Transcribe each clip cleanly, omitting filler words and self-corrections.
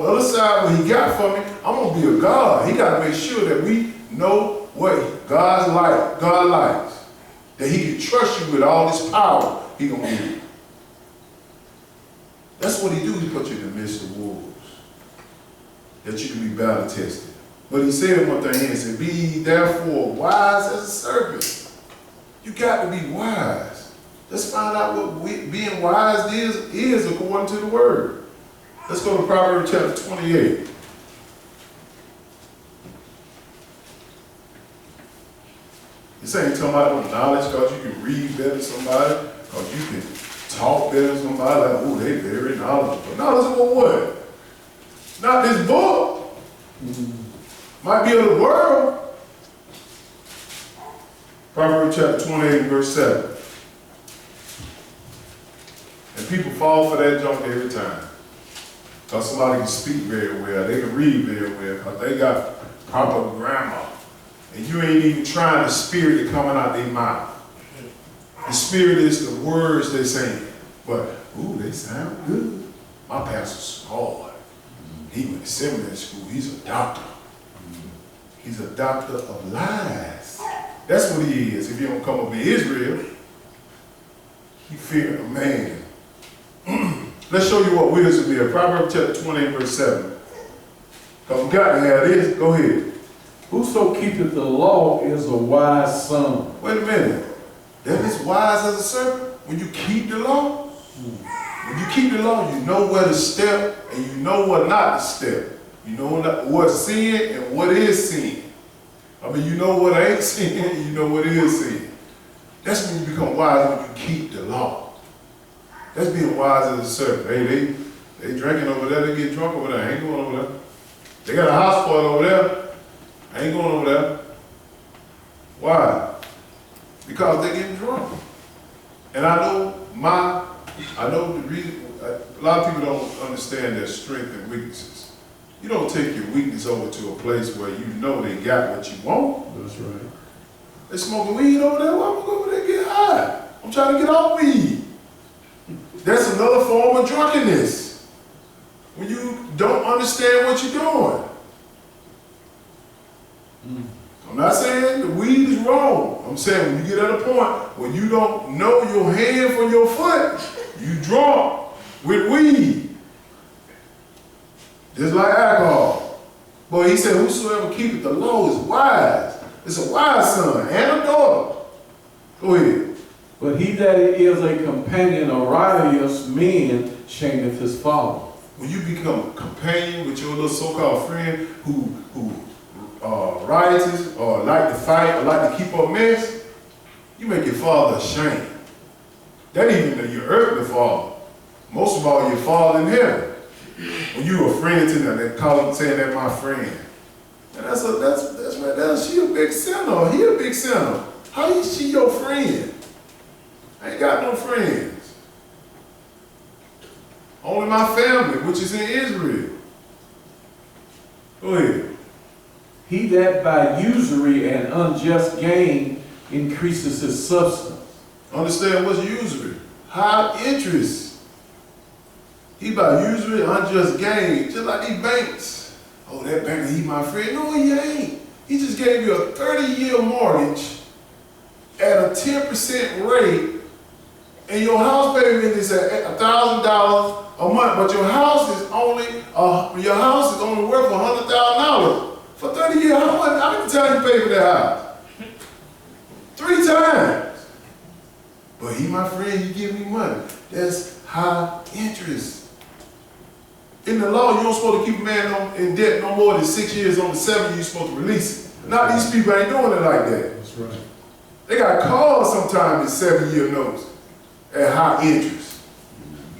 other side, what he got for me, I'm going to be a God. He got to make sure that we know what God likes. That he can trust you with all this power he going to give you. That's what he do. He put you in the midst of wolves. That you can be battle tested. But he said one thing, he said, be therefore wise as a serpent. You got to be wise. Let's find out what being wise is according to the word. Let's go to Proverbs chapter 28. This ain't talking about knowledge because you can read better than somebody, because you can talk better than somebody, like, oh, they very knowledgeable. Knowledgeable what? Not this book. Might be of the world. Proverbs chapter 28 verse 7. And people fall for that junk every time. Because somebody can speak very well, they can read very well, because they got proper grammar. And you ain't even trying the spirit that coming out their mouth. The spirit is the words they saying. But, ooh, they sound good. My pastor's hard. He went to seminary school. He's a doctor. He's a doctor of lies. That's what he is. If you don't come up in Israel, he feared a man. Let's show you what wisdom is. Proverbs chapter 28 verse 7. Because we got to have this. Go ahead. Whoso keepeth the law is a wise son. Wait a minute. That is wise as a serpent when you keep the law. When you keep the law, you know where to step and you know what not to step. You know what's sin and what is sin. I mean, you know what ain't sin and you know what is sin. That's when you become wise, when you keep the law. That's being wise as a serpent. Hey, they drinking over there, they get drunk over there. I ain't going over there. They got a house party over there. I ain't going over there. Why? Because they getting drunk. And I know the reason, a lot of people don't understand their strength and weaknesses. You don't take your weakness over to a place where you know they got what you want. That's right. They smoking weed over there, well, I'm gonna go over there and get high. I'm trying to get off weed. That's another form of drunkenness. When you don't understand what you're doing. I'm not saying the weed is wrong. I'm saying when you get at a point where you don't know your hand from your foot, you drunk with weed. Just like alcohol. But he said, whosoever keepeth the law is wise. It's a wise son and a daughter. Go ahead. But he that is a companion of riotous men shameth his father. When you become a companion with your little so-called friend who riotous or like to fight or like to keep up mess, you make your father ashamed. That even your earthly father. Most of all, your father in heaven. When you a friend to them, they call him saying that my friend. And that's right there. She a big sinner. He a big sinner. How is she your friend? I ain't got no friends. Only my family, which is in Israel. Go ahead. He that by usury and unjust gain increases his substance. Understand what's usury? High interest. He by usury, unjust gain, just like these banks. Oh, that banker, he my friend. No, he ain't. He just gave you a 30-year mortgage at a 10% rate, and your house payment is at $1,000 a month, but your house is only worth $100,000. For 30 years, how many times you pay for that house? 3 times. But he my friend, he give me money. That's high interest. In the law, you don't supposed to keep a man in debt no more than 6 years. On the 7th, you're supposed to release it. Not these people ain't doing it like that. That's right. They got cars sometimes in 7-year notes at high interest.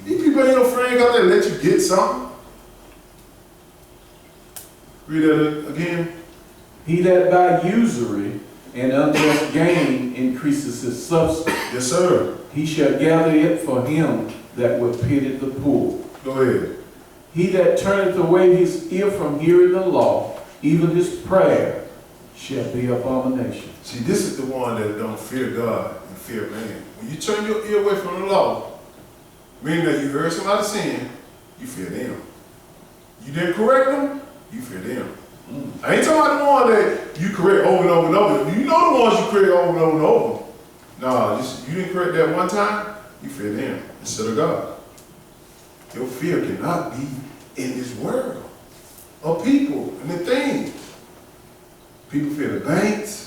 These people ain't no friend out there let you get something. Read that again. He that by usury and unjust gain increases his substance. Yes, sir. He shall gather it for him that would pity the poor. Go ahead. He that turneth away his ear from hearing the law, even his prayer, shall be abomination. See, this is the one that don't fear God and fear man. When you turn your ear away from the law, meaning that you heard somebody sin, you fear them. You didn't correct them, you fear them. I ain't talking about the one that you correct over and over and over. You know the ones you correct over and over and over. No, you didn't correct that one time, you fear them instead of God. Your fear cannot be in this world of people and the things. People fear the banks.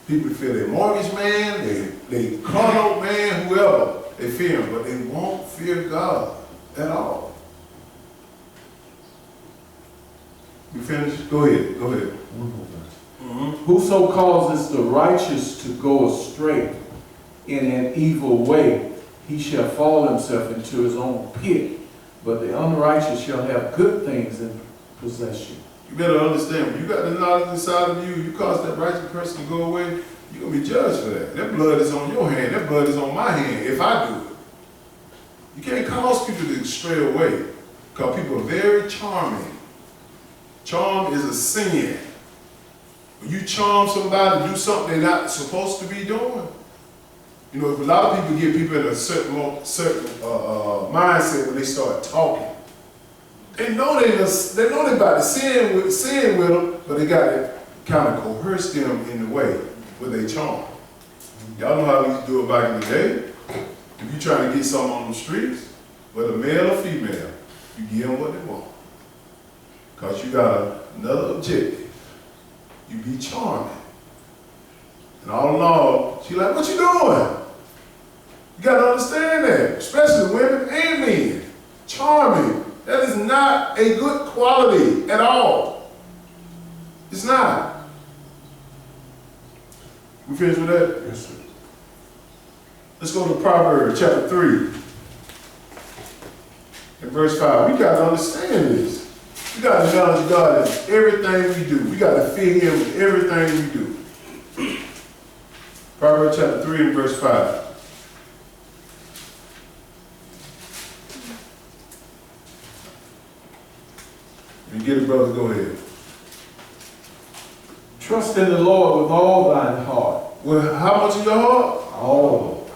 People fear their mortgage man, they car note man, whoever. They fear him, but they won't fear God at all. You finished? Go ahead. Go ahead. Whoso causes the righteous to go astray in an evil way, he shall fall himself into his own pit, but the unrighteous shall have good things in possession. You better understand, when you got the knowledge inside of you, you cause that righteous person to go away, you're going to be judged for that. That blood is on your hand. That blood is on my hand if I do it. You can't cause people to stray away because people are very charming. Charm is a sin. When you charm somebody to do something they're not supposed to be doing. You know, if a lot of people get people in a certain mindset when they start talking. They know they about to sin with them, but they got to kind of coerce them in the way where they charm. Y'all know how we used to do it back in the day. If you trying to get something on the streets, whether male or female, you give them what they want. Because you got another objective. You be charming. And all in all, she like, what you doing? You got to understand that, especially women and men. Charming. That is not a good quality at all. It's not. We finished with that? Yes, sir. Let's go to Proverbs chapter 3 and verse 5. We got to understand this. We got to acknowledge God in everything we do. We got to fear Him in everything we do. Proverbs chapter 3 and verse 5. If you get it, brother, go ahead. Trust in the Lord with all thine heart. Well, how much of your heart? All.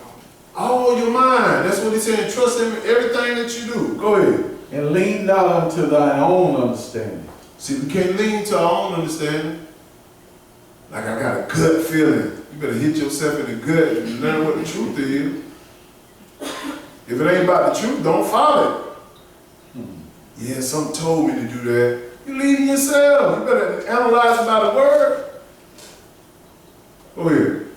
All your mind. That's what He's saying. Trust Him in everything that you do. Go ahead. And lean not unto thine own understanding. See, we can't lean to our own understanding. Like I got a gut feeling. You better hit yourself in the gut and learn what the truth is. If it ain't about the truth, don't follow it. Yeah, something told me to do that. You're leading yourself. You better analyze by the word. Go ahead.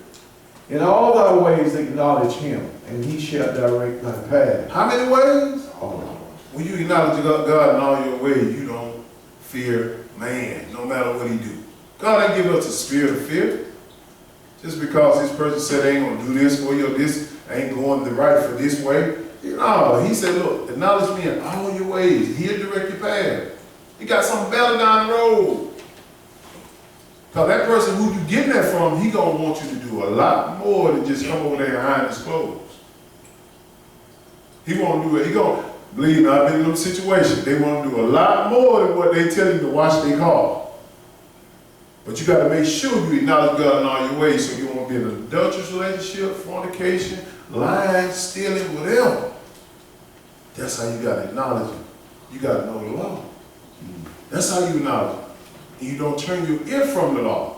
In all thy ways acknowledge Him, and He shall direct thy path. How many ways? All. When you acknowledge God in all your ways, you don't fear man, no matter what he do. God ain't give us a spirit of fear. Just because this person said they ain't gonna do this for you, or this ain't going the right for this way. No, He said, look, acknowledge me in all your ways. He'll direct your path. You got something better down the road. Because that person who you getting that from, he gonna want you to do a lot more than just come over there and hide his clothes. He won't do it. He gonna, believe me, I've been in them situations. They want to do a lot more than what they tell you to wash their car. But you got to make sure you acknowledge God in all your ways, so you won't be in an adulterous relationship, fornication, lying, stealing, whatever. That's how you got to acknowledge Him. You got to know the law. That's how you acknowledge Him. And you don't turn your ear from the law.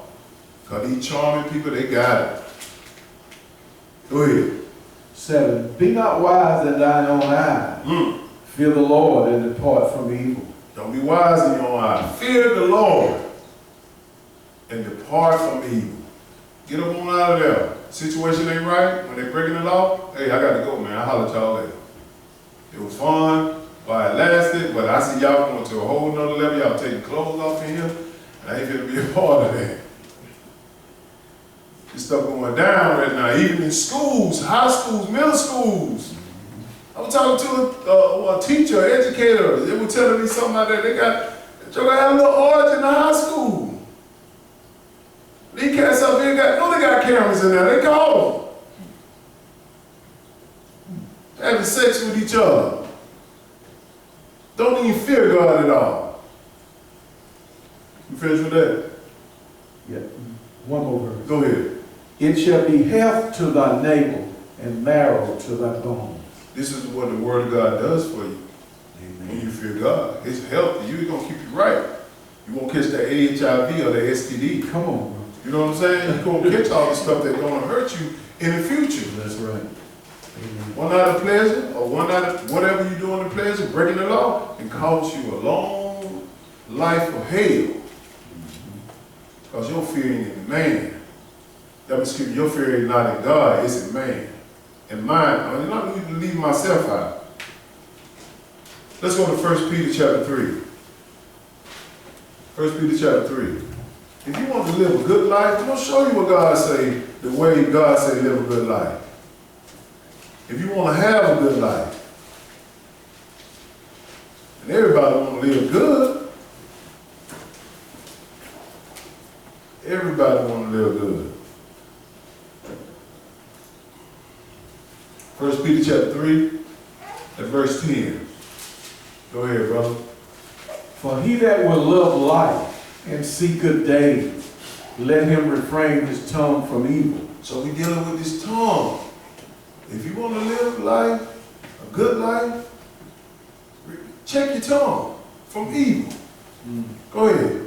Because these charming people, they got it. Go ahead. 7. Be not wise in thine own eyes. Fear the Lord and depart from evil. Don't be wise in your own eyes. Fear the Lord and depart from evil. Get up on out of there. Situation ain't right. When they breaking the law, hey, I got to go, man. I'll holler at y'all later. It was fun while it lasted, but I see y'all going to a whole nother level. Y'all taking clothes off in here, and I ain't going to be a part of that. This stuff going down right now, even in schools, high schools, middle schools. I was talking to a teacher, educator. They were telling me something like that. They got a little orgy in the high school. These cats up here they got cameras in there. They call them. Having sex with each other. Don't even fear God at all. You finished with that? Yeah. One more verse. Go ahead. It shall be health to thy navel and marrow to thy bones. This is what the Word of God does for you. When you fear God, it's healthy. You're gonna keep you right. You won't catch the HIV or the STD. Come on, bro. You know what I'm saying? You're gonna catch all the stuff that's gonna hurt you in the future. That's right. Amen. One night of pleasure, or one night of whatever you're doing in pleasure, breaking the law, can cause you a long life of hell. Because your fear ain't in man. Excuse me, your fear is not in God, it's in man. And mine, I'm not going to leave myself out. Let's go to 1 Peter chapter 3. 1 Peter chapter 3. If you want to live a good life, I'm going to show you what God say, the way God say live a good life. If you want to have a good life, and everybody want to live good, everybody want to live good. 1 Peter chapter 3 and verse 10. Go ahead, brother. For he that will love life and see good days, let him refrain his tongue from evil. So we're dealing with this tongue. If you want to live life, a good life, check your tongue from evil. Go ahead.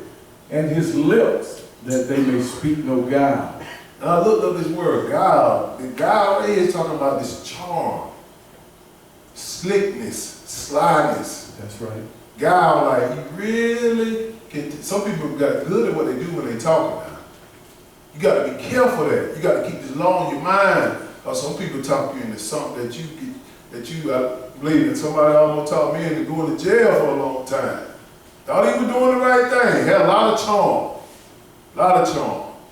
And his lips, that they may speak no guile. Now I looked up this word, guile. The guile is talking about this charm, slickness, slyness. That's right. Guile, like you really can. Some people got good at what they do when they talk about. You got to be careful of that. You got to keep this law in your mind. Or some people talk you into something that I believe that somebody almost talked me into going to jail for a long time. Thought he was doing the right thing. Had a lot of charm.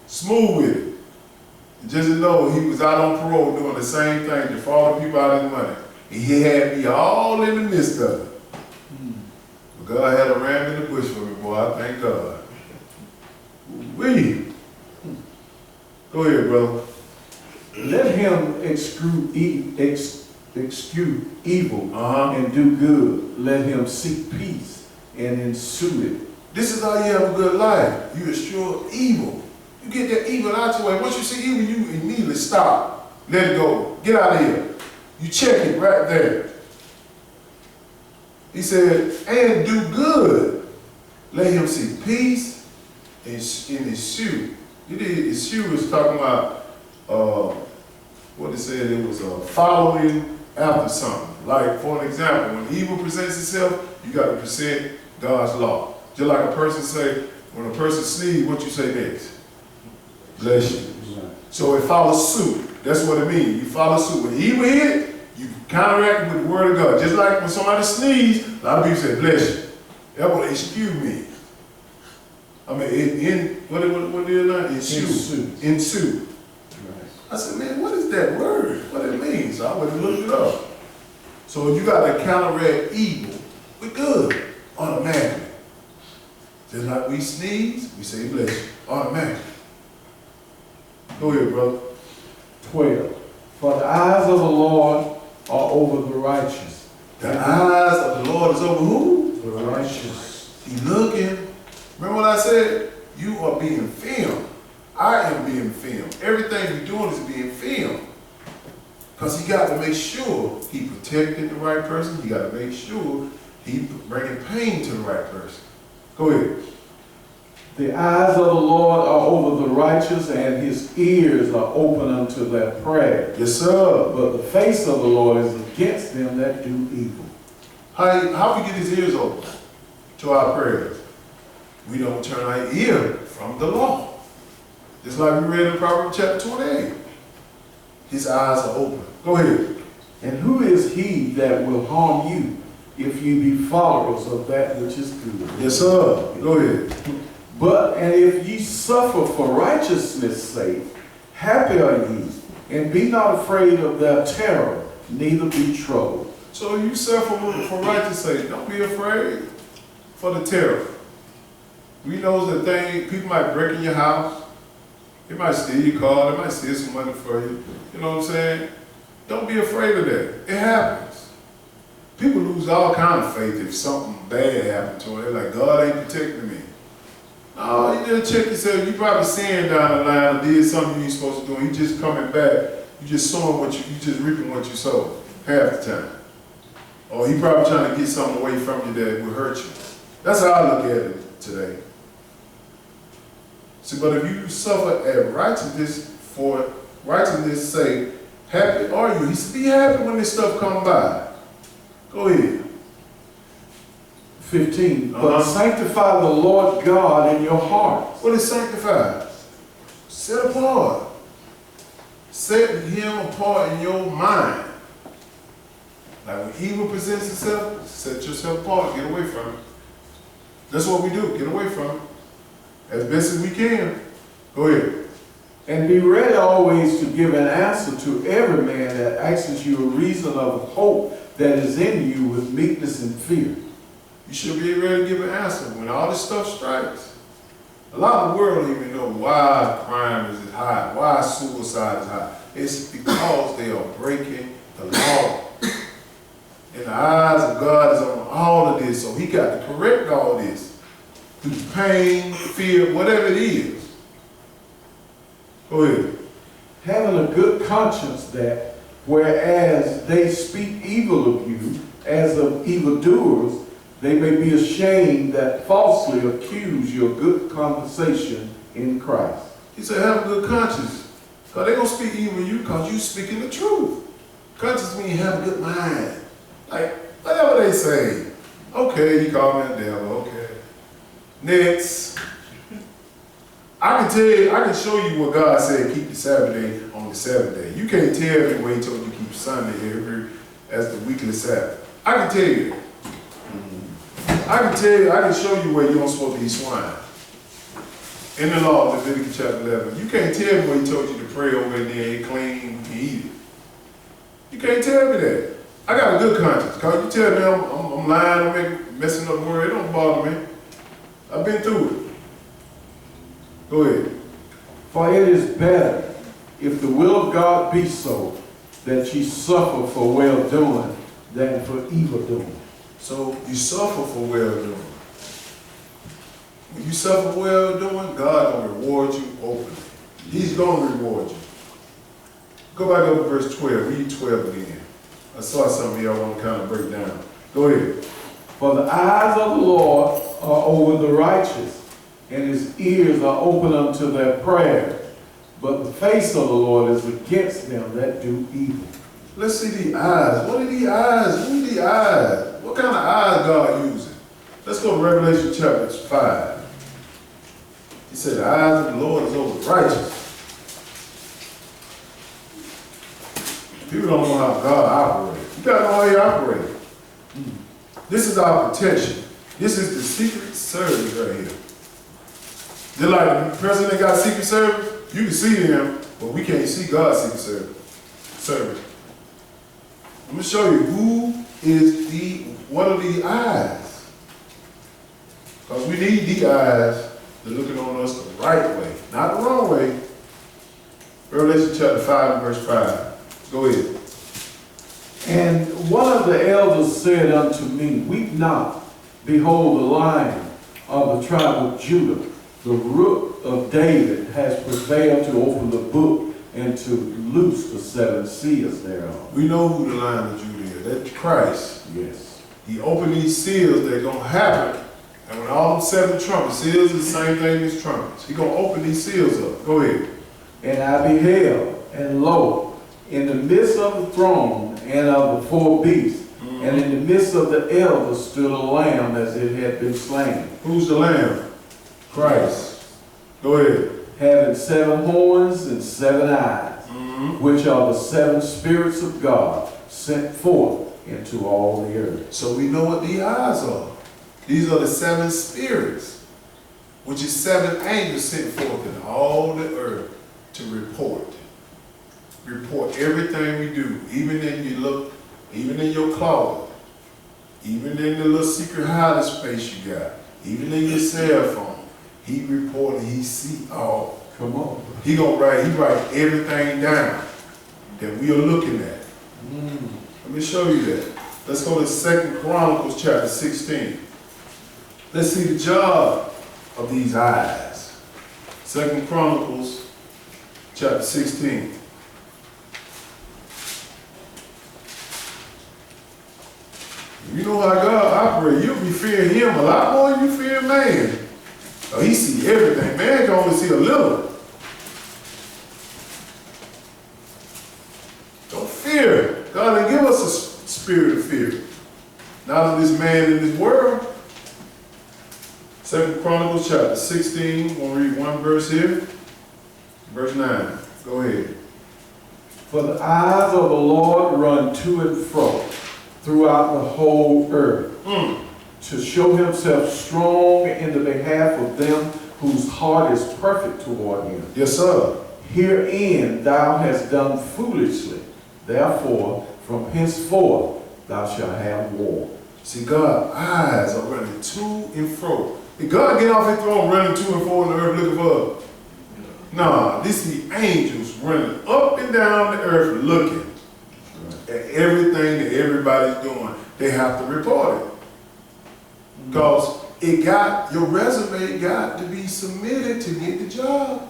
Smooth with it. And just to know he was out on parole doing the same thing, defrauding people out of his money. And he had me all in the midst of it. But God had a ram in the bush for me, boy. I thank God. Wee. Go ahead, brother. Let him excuse evil and do good. Let him seek peace and ensue it. This is how you have a good life. You eschew evil. You get that evil out your way. Once you see evil, you immediately stop. Let it go. Get out of here. You check it right there. He said, and do good. Let him seek peace and ensue. Ensue is talking about what it said, it was following after something. Like, for an example, when evil presents itself, you got to present God's law. Just like a person say, when a person sneezes, what you say next? Bless you. So it follows suit. That's what it means. You follow suit. When evil hit, you counteract with the word of God. Just like when somebody sneezes, a lot of people say, bless you. That's what excuse me. I mean, what is that? Ensue. I said, man, what is that word? What it means? So I went and looked it up. So you got to counteract evil with good, automatically. Just like we sneeze, we say bless you, automatically. Go ahead, brother. 12. For the eyes of the Lord are over the righteous. The eyes of the Lord is over who? The righteous. He looking. Remember what I said? You are being filmed. I am being filmed. Everything you're doing is being filmed. Because he got to make sure he protected the right person. He got to make sure he bringing pain to the right person. Go ahead. The eyes of the Lord are over the righteous, and his ears are open unto their prayer. Yes, sir. But the face of the Lord is against them that do evil. How we get his ears open to our prayers? We don't turn our ear from the law. Just like we read in Proverbs chapter 28. His eyes are open. Go ahead. And who is he that will harm you if you be followers of that which is good? Yes, sir. Go ahead. And if ye suffer for righteousness' sake, happy are ye, and be not afraid of their terror, neither be troubled. So you suffer for righteousness' sake. Don't be afraid for the terror. We know that people might break in your house. They might steal your car. They might steal some money for you. You know what I'm saying? Don't be afraid of that. It happens. People lose all kind of faith if something bad happened to them. They're like, God ain't protecting me. No, you just check yourself. You probably sinned down the line or did something you ain't supposed to do. You just coming back. You just sowing you just reaping what you sowed half the time. Or he probably trying to get something away from you that will hurt you. That's how I look at it today. See, but if you suffer at righteousness for righteousness' sake, happy are you? He said, be happy when this stuff come by. Go ahead. 15. But sanctify the Lord God in your hearts. What is sanctified? Set apart. Set him apart in your mind. Like when evil presents itself, set yourself apart, get away from it. That's what we do, get away from it. As best as we can. Go ahead. And be ready always to give an answer to every man that asks you a reason of hope that is in you with meekness and fear. You should be ready to give an answer when all this stuff strikes. A lot of the world don't even know why crime is high, why suicide is high. It's because they are breaking the law. And the eyes of God is on all of this, so he got to correct all this. Through pain, fear, whatever it is. Go ahead. Having a good conscience that, whereas they speak evil of you, as of evildoers, they may be ashamed that falsely accuse your good conversation in Christ. He said, have a good conscience. Because they're going to speak evil of you because you speaking the truth. Conscience means have a good mind. Like, whatever they say. Okay, he called me a devil, okay. Next. I can tell you, I can show you what God said, keep the Sabbath day on the Sabbath day. You can't tell me what he told you keep Sunday as the weekly Sabbath. I can tell you. I can tell you, I can show you where you don't supposed to eat swine. In the law of Leviticus chapter 11. You can't tell me what he told you to pray over in there, eat clean, and eat it. You can't tell me that. I got a good conscience. Because you tell me I'm lying, I'm messing up the word, it don't bother me. I've been through it. Go ahead. For it is better, if the will of God be so, that ye suffer for well-doing than for evil-doing. So you suffer for well-doing. When you suffer for well-doing, God gonna reward you openly. He's gonna reward you. Go back up to verse 12. Read 12 again. I saw something here I want to kind of break down. Go ahead. For the eyes of the Lord are over the righteous, and his ears are open unto their prayers. But the face of the Lord is against them that do evil. Let's see the eyes. What are the eyes? Who are the eyes? What kind of eyes God using? Let's go to Revelation chapter 5. He said the eyes of the Lord is over the righteous. People don't know how God operates. You gotta know how he operates. This is our protection. This is the secret service right here. Just like the person that got secret service, you can see them, but we can't see God's secret service. I'm gonna show you what are the eyes? Because we need the eyes to looking on us the right way, not the wrong way. Revelation chapter 5 and verse 5. Go ahead. And one of the elders said unto me, weep not, behold, the Lion of the tribe of Judah, the Root of David, has prevailed to open the book and to loose the seven seals thereof. We know who the Lion of Judah is. That's Christ. Yes. He opened these seals that are going to happen. And when all them seven trumpets, seals is the same thing as trumpets. He's going to open these seals up. Go ahead. And I beheld, and lo, in the midst of the throne and of the four beasts, and in the midst of the elders stood a lamb as it had been slain. Who's the Lamb? Christ. Go ahead. Having 7 horns and 7 eyes, which are the 7 spirits of God sent forth into all the earth. So we know what the eyes are. These are the 7 spirits, which is 7 angels sent forth in all the earth to report. Report everything we do, even in your closet, even in the little secret hiding space you got, even in your cell phone. He reported, he see all. Come on. He write everything down that we are looking at. Let me show you that. Let's go to 2 Chronicles chapter 16. Let's see the job of these eyes. 2 Chronicles chapter 16. You know how God operates. You'll be fearing him a lot more than you fear man. Oh, he see everything. Man can only see a little. Don't fear. God didn't give us a spirit of fear. Not of this man in this world. 2 Chronicles chapter 16. We'll read one verse here. Verse 9. Go ahead. For the eyes of the Lord run to and fro throughout the whole earth, to show himself strong in the behalf of them whose heart is perfect toward him. Yes, sir. Herein thou hast done foolishly. Therefore, from henceforth thou shalt have war. See, God's eyes are running to and fro. Did God get off his throne running to and fro in the earth looking for us? Nah, this is the angels running up and down the earth looking at everything that everybody's doing. They have to report it. Because your resume got to be submitted to get the job.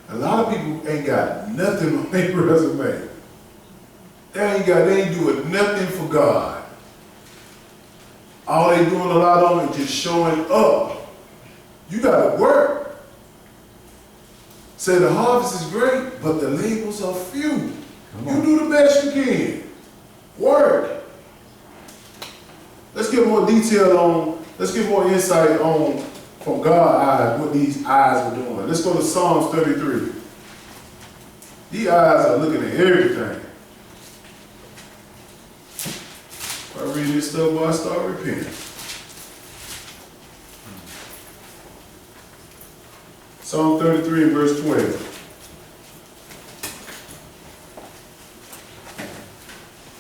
A lot of people ain't got nothing on their resume. They ain't doing nothing for God. All they doing a lot of them is just showing up. You gotta work. Say the harvest is great, but the labels are few. You do the best you can. Work. Let's get more detail on, let's get more insight on, from God's eyes, what these eyes are doing. Let's go to Psalms 33. These eyes are looking at everything. If I read this stuff, boy, I start repenting. Psalm 33 and verse 12.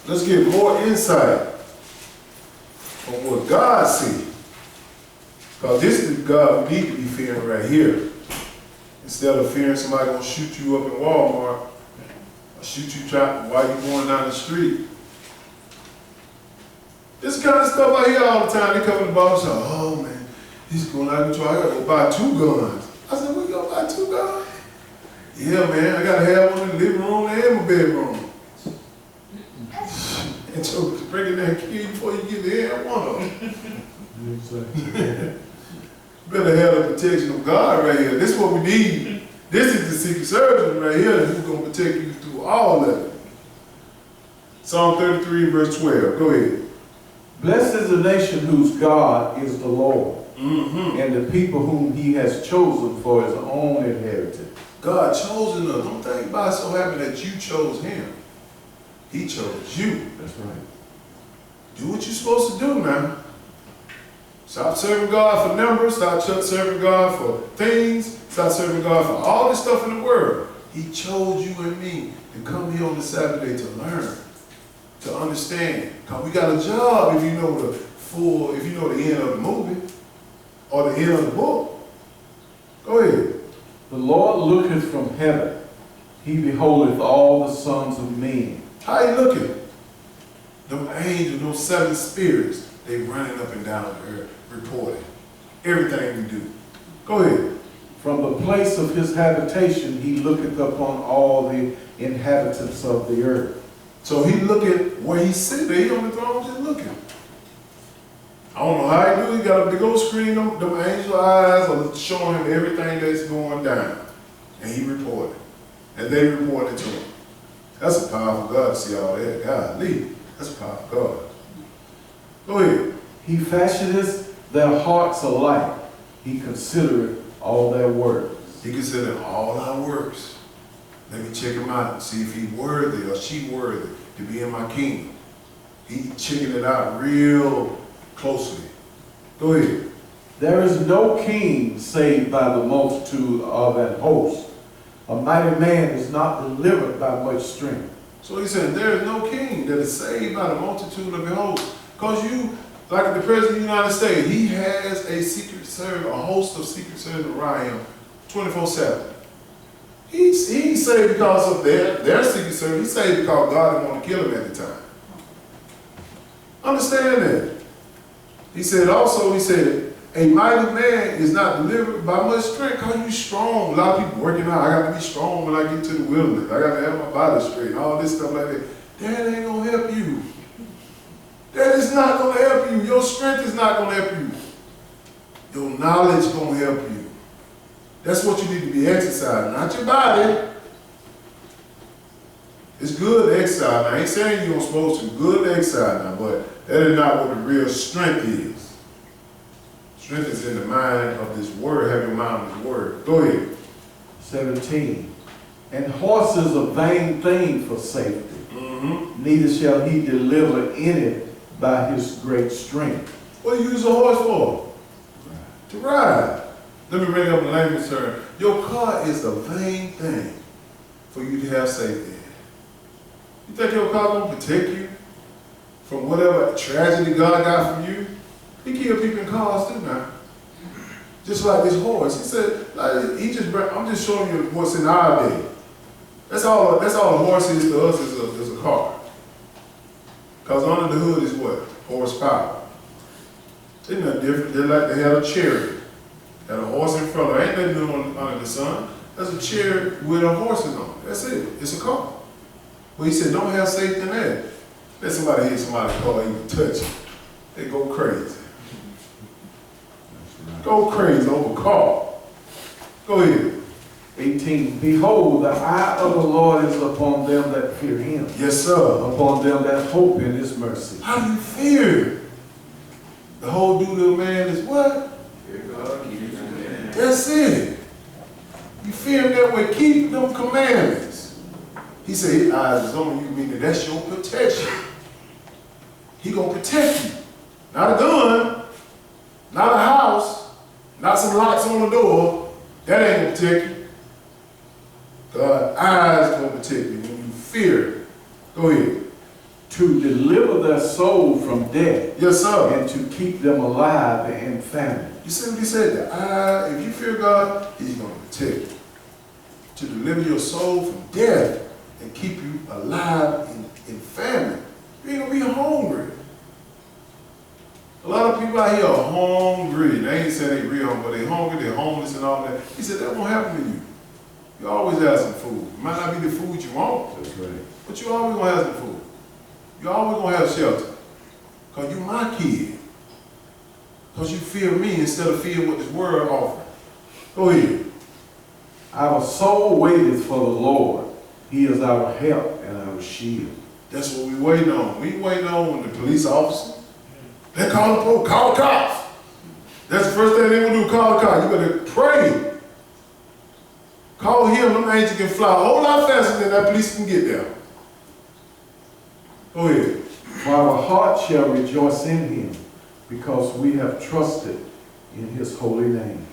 Let's get more insight on what God sees. Because this is the God we need to be fearing right here. Instead of fearing somebody gonna shoot you up in Walmart, or shoot you while you're going down the street. This kind of stuff I hear all the time. They come in the bar and say, oh man, he's going out of control. I gotta go buy 2 guns. I said, we gonna buy 2 guns? Yeah, man, I gotta have one in the living room and my bedroom. And so breaking that key before you get there, one of them. Better have the protection of God right here. This is what we need. This is the secret surgeon right here who's gonna protect you through all of it. Psalm 33, verse 12. Go ahead. Blessed is the nation whose God is the Lord, and the people whom he has chosen for his own inheritance. God chosen us. Don't think about it so happy that you chose him. He chose you. That's right. Do what you're supposed to do now. Stop serving God for numbers. Stop serving God for things. Stop serving God for all this stuff in the world. He chose you and me to come here on the Sabbath day to learn, to understand. Because we got a job if you know the end of the movie or the end of the book. Go ahead. The Lord looketh from heaven. He beholdeth all the sons of men. How you looking? Them angels, those 7 spirits, they running up and down the earth, reporting everything we do. Go ahead. From the place of his habitation, he looketh upon all the inhabitants of the earth. So he looking where he's sitting, he on the throne just looking. I don't know how he do it. He got a big old screen, them angel eyes are showing him everything that's going down. And he reported. And they reported to him. That's a powerful God to see all that. God, leave. That's a powerful God. Go ahead. He fashioneth their hearts alike. He considereth all their works. He considered all our works. Let me check him out and see if he's worthy or she worthy to be in my kingdom. He checking it out real closely. Go ahead. There is no king saved by the multitude of an host. A mighty man is not delivered by much strength. So he said, there is no king that is saved by the multitude of your hosts. Because you, like the President of the United States, he has a secret service, a host of secret service around him 24/7. He's saved because of their secret service. He's saved because God didn't want to kill him at the time. Understand that. He said, a mighty man is not delivered by much strength because you strong. A lot of people working out, I got to be strong when I get to the wilderness. I got to have my body straight, all this stuff like that. That ain't going to help you. That is not going to help you. Your strength is not going to help you. Your knowledge is going to help you. That's what you need to be exercising, not your body. It's good to exercise. Now, I ain't saying you're supposed to. Good to exercise now, but that is not what the real strength is. Strength is in the mind of this word. Have your mind on this word. Go ahead. 17. And horses a vain thing for safety. Neither shall he deliver any by his great strength. What do you use a horse for? To ride. Let me bring up the language term. Your car is a vain thing for you to have safety in. You think your car gonna protect you from whatever tragedy God got from you? He killed people in cars too now. Just like this horse. He said, like, I'm just showing you what's in our day. That's all a horse is to us is a car. Because under the hood is what? Horsepower. They're not different. They're like they had a chariot. Had a horse in front of it. Ain't nothing doing under the sun. That's a chariot with a horse on it. That's it. It's a car. Well, he said, don't have safety in that. Let somebody hit somebody's car and you touch it. They go crazy. Go crazy over a car. Go ahead. 18. Behold, the eye of the Lord is upon them that fear him. Yes, sir. Upon them that hope in his mercy. How do you fear? The whole duty of man is what? Fear God, keep his commandments. That's it. You fear him that way. Keep them commandments. He said his eyes is on you, meaning that's your protection. He gonna protect you. Not a gun, not a house, not some locks on the door. That ain't gonna protect you. God's eyes gonna protect you when you fear it. Go ahead. To deliver their soul from death. Yes, sir. And to keep them alive in famine. You see what he said? The eye, if you fear God, he's gonna protect you. To deliver your soul from death and keep you alive in famine. You ain't gonna be hungry. A lot of people out here are hungry. They ain't saying they real hungry, but they hungry, they're homeless and all that. He said that won't happen to you. You always have some food. It might not be the food you want, That's right. but you always gonna have some food. You always gonna have shelter. Because you my kid. Because you fear me instead of fear what this world offers. Go ahead. Our soul waiteth for the Lord. He is our help and our shield. That's what we waiting on. We waiting on the police officer. They call the police, call the cops. That's the first thing they gonna do, call the cops. You better pray. Call him, them angels can fly a whole lot faster than that police can get there. Go ahead. For our heart shall rejoice in him, because we have trusted in his holy name.